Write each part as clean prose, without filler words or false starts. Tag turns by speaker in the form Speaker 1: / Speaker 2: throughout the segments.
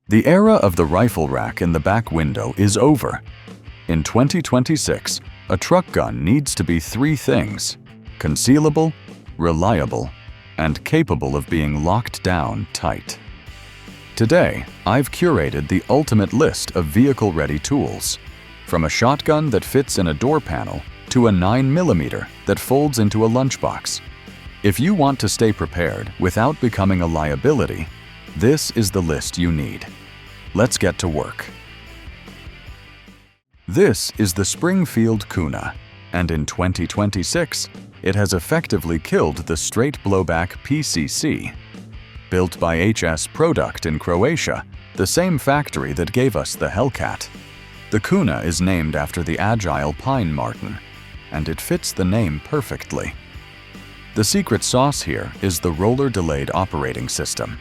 Speaker 1: The era of the rifle rack in the back window is over. In 2026, a truck gun needs to be three things: concealable, reliable, and capable of being locked down tight. Today, I've curated the ultimate list of vehicle-ready tools, from a shotgun that fits in a door panel to a 9mm that folds into a lunchbox. If you want to stay prepared without becoming a liability, this is the list you need. Let's get to work. This is the Springfield Kuna, and in 2026, it has effectively killed the straight blowback PCC. Built by HS Product in Croatia, the same factory that gave us the Hellcat. The Kuna is named after the agile pine marten, and it fits the name perfectly. The secret sauce here is the roller-delayed operating system.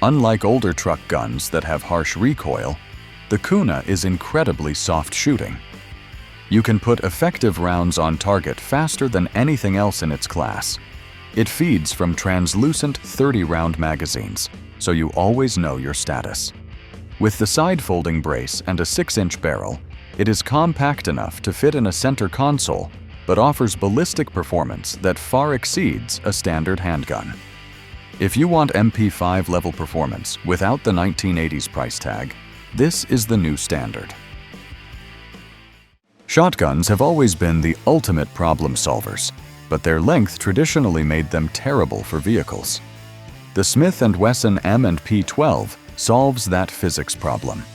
Speaker 1: Unlike older truck guns that have harsh recoil, the Kuna is incredibly soft shooting. You can put effective rounds on target faster than anything else in its class. It feeds from translucent 30-round magazines, so you always know your status. With the side-folding brace and a 6-inch barrel, it is compact enough to fit in a center console, but offers ballistic performance that far exceeds a standard handgun. If you want MP5 level performance without the 1980s price tag, this is the new standard. Shotguns have always been the ultimate problem solvers, but their length traditionally made them terrible for vehicles. The Smith & Wesson M&P 12 solves that physics problem.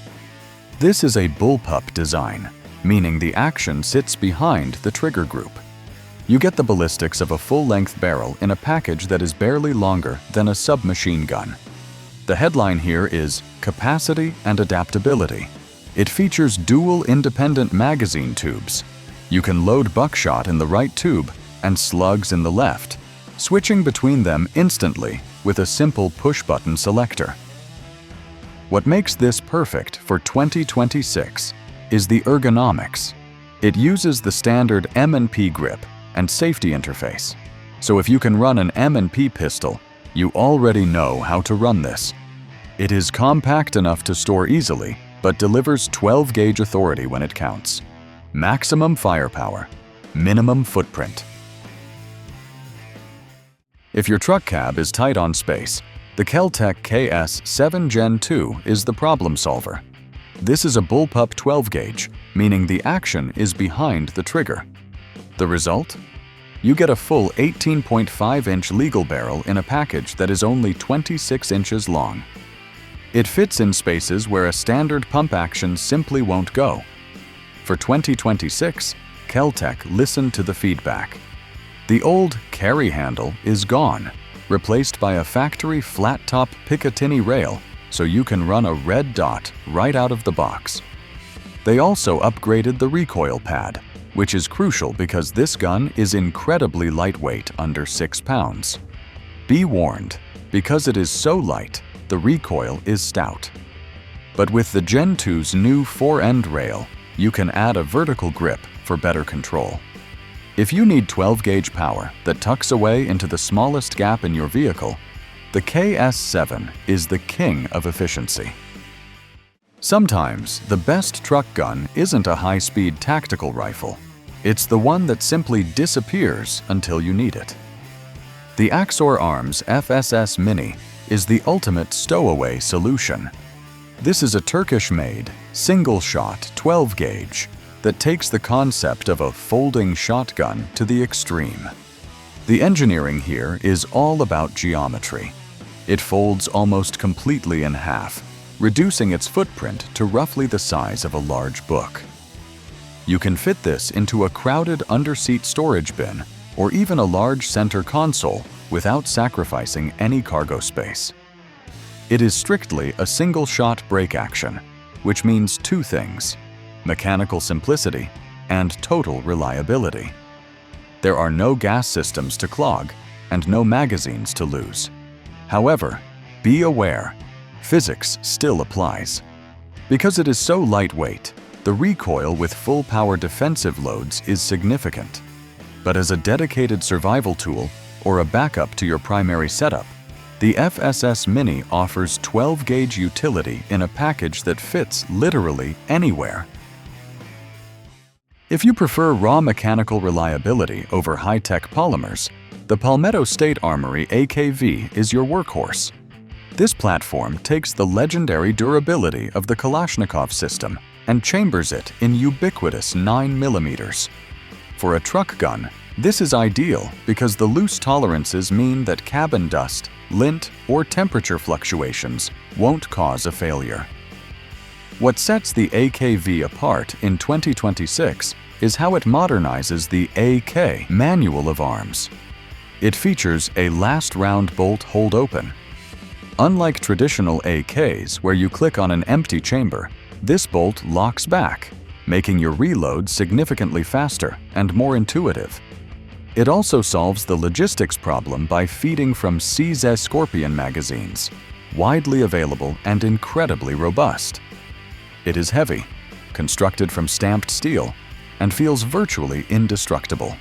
Speaker 1: This is a bullpup design, meaning the action sits behind the trigger group. You get the ballistics of a full-length barrel in a package that is barely longer than a submachine gun. The headline here is Capacity and Adaptability. It features dual independent magazine tubes. You can load buckshot in the right tube and slugs in the left, switching between them instantly with a simple push-button selector. What makes this perfect for 2026 is the ergonomics. It uses the standard M&P grip and safety interface. So if you can run an M&P pistol, you already know how to run this. It is compact enough to store easily, but delivers 12-gauge authority when it counts. Maximum firepower, minimum footprint. If your truck cab is tight on space, the Kel-Tech KS7 Gen 2 is the problem solver. This is a bullpup 12-gauge, meaning the action is behind the trigger. The result? You get a full 18.5-inch legal barrel in a package that is only 26 inches long. It fits in spaces where a standard pump action simply won't go. For 2026, Kel-Tech listened to the feedback. The old carry handle is gone, replaced by a factory flat-top Picatinny rail, so you can run a red dot right out of the box. They also upgraded the recoil pad, which is crucial because this gun is incredibly lightweight, under 6 pounds. Be warned, because it is so light, the recoil is stout. But with the Gen 2's new 4-end rail, you can add a vertical grip for better control. If you need 12-gauge power that tucks away into the smallest gap in your vehicle, the KS7 is the king of efficiency. Sometimes, the best truck gun isn't a high-speed tactical rifle. It's the one that simply disappears until you need it. The Axor Arms FSS Mini is the ultimate stowaway solution. This is a Turkish-made, single-shot 12-gauge that takes the concept of a folding shotgun to the extreme. The engineering here is all about geometry. It folds almost completely in half, reducing its footprint to roughly the size of a large book. You can fit this into a crowded underseat storage bin or even a large center console without sacrificing any cargo space. It is strictly a single-shot break action, which means two things: mechanical simplicity and total reliability. There are no gas systems to clog and no magazines to lose. However, be aware, physics still applies. Because it is so lightweight, the recoil with full-power defensive loads is significant. But as a dedicated survival tool or a backup to your primary setup, the FSS Mini offers 12-gauge utility in a package that fits literally anywhere. If you prefer raw mechanical reliability over high-tech polymers, the Palmetto State Armory AKV is your workhorse. This platform takes the legendary durability of the Kalashnikov system and chambers it in ubiquitous 9mm. For a truck gun, this is ideal because the loose tolerances mean that cabin dust, lint, or temperature fluctuations won't cause a failure. What sets the AKV apart in 2026 is how it modernizes the AK Manual of Arms. It features a last round bolt hold open. Unlike traditional AKs where you click on an empty chamber, this bolt locks back, making your reload significantly faster and more intuitive. It also solves the logistics problem by feeding from ZEV Scorpion magazines, widely available and incredibly robust. It is heavy, constructed from stamped steel, and feels virtually indestructible.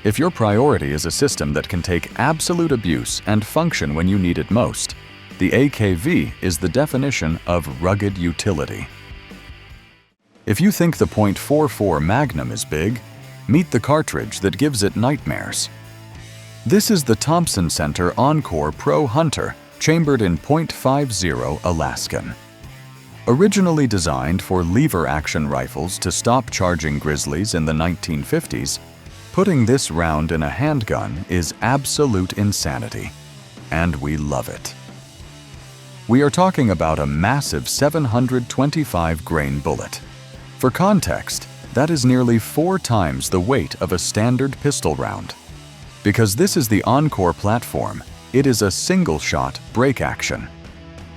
Speaker 1: If your priority is a system that can take absolute abuse and function when you need it most, the AKV is the definition of rugged utility. If you think the .44 Magnum is big, meet the cartridge that gives it nightmares. This is the Thompson Center Encore Pro Hunter, chambered in .50 Alaskan. Originally designed for lever-action rifles to stop charging grizzlies in the 1950s, putting this round in a handgun is absolute insanity, and we love it. We are talking about a massive 725-grain bullet. For context, that is nearly 4 times the weight of a standard pistol round. Because this is the Encore platform, it is a single-shot break action.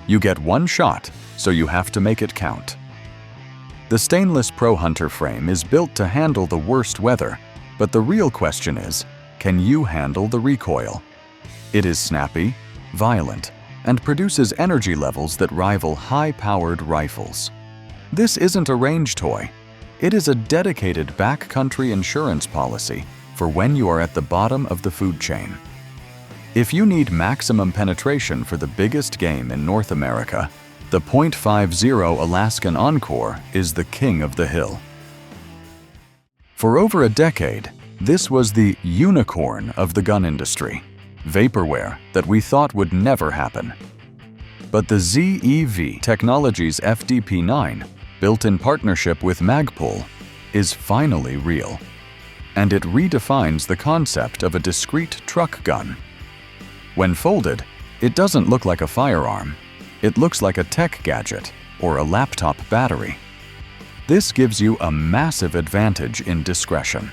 Speaker 1: You get one shot, so you have to make it count. The stainless Pro Hunter frame is built to handle the worst weather, but the real question is, can you handle the recoil? It is snappy, violent, and produces energy levels that rival high-powered rifles. This isn't a range toy. It is a dedicated backcountry insurance policy for when you are at the bottom of the food chain. If you need maximum penetration for the biggest game in North America, the .50 Alaskan Encore is the king of the hill. For over a decade, this was the unicorn of the gun industry, vaporware that we thought would never happen. But the ZEV Technologies FDP9, built in partnership with Magpul, is finally real. And it redefines the concept of a discrete truck gun. When folded, it doesn't look like a firearm. It looks like a tech gadget or a laptop battery. This gives you a massive advantage in discretion.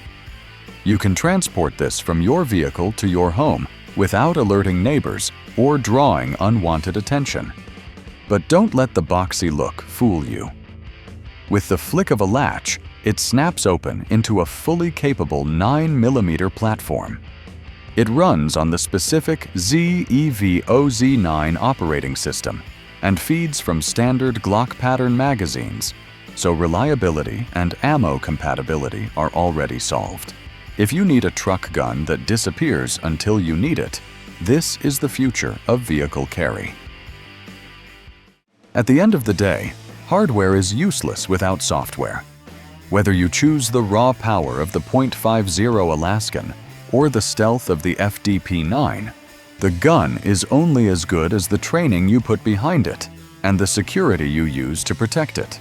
Speaker 1: You can transport this from your vehicle to your home without alerting neighbors or drawing unwanted attention. But don't let the boxy look fool you. With the flick of a latch, it snaps open into a fully capable 9mm platform. It runs on the specific ZEV OZ9 operating system and feeds from standard Glock pattern magazines, so reliability and ammo compatibility are already solved. If you need a truck gun that disappears until you need it, this is the future of vehicle carry. At the end of the day, hardware is useless without software. Whether you choose the raw power of the .50 Alaskan or the stealth of the FDP9, the gun is only as good as the training you put behind it and the security you use to protect it.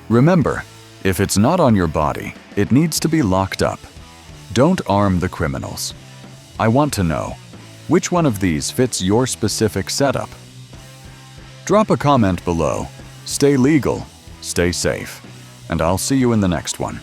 Speaker 1: Remember, if it's not on your body, it needs to be locked up. Don't arm the criminals. I want to know, which one of these fits your specific setup? Drop a comment below. Stay legal, stay safe, and I'll see you in the next one.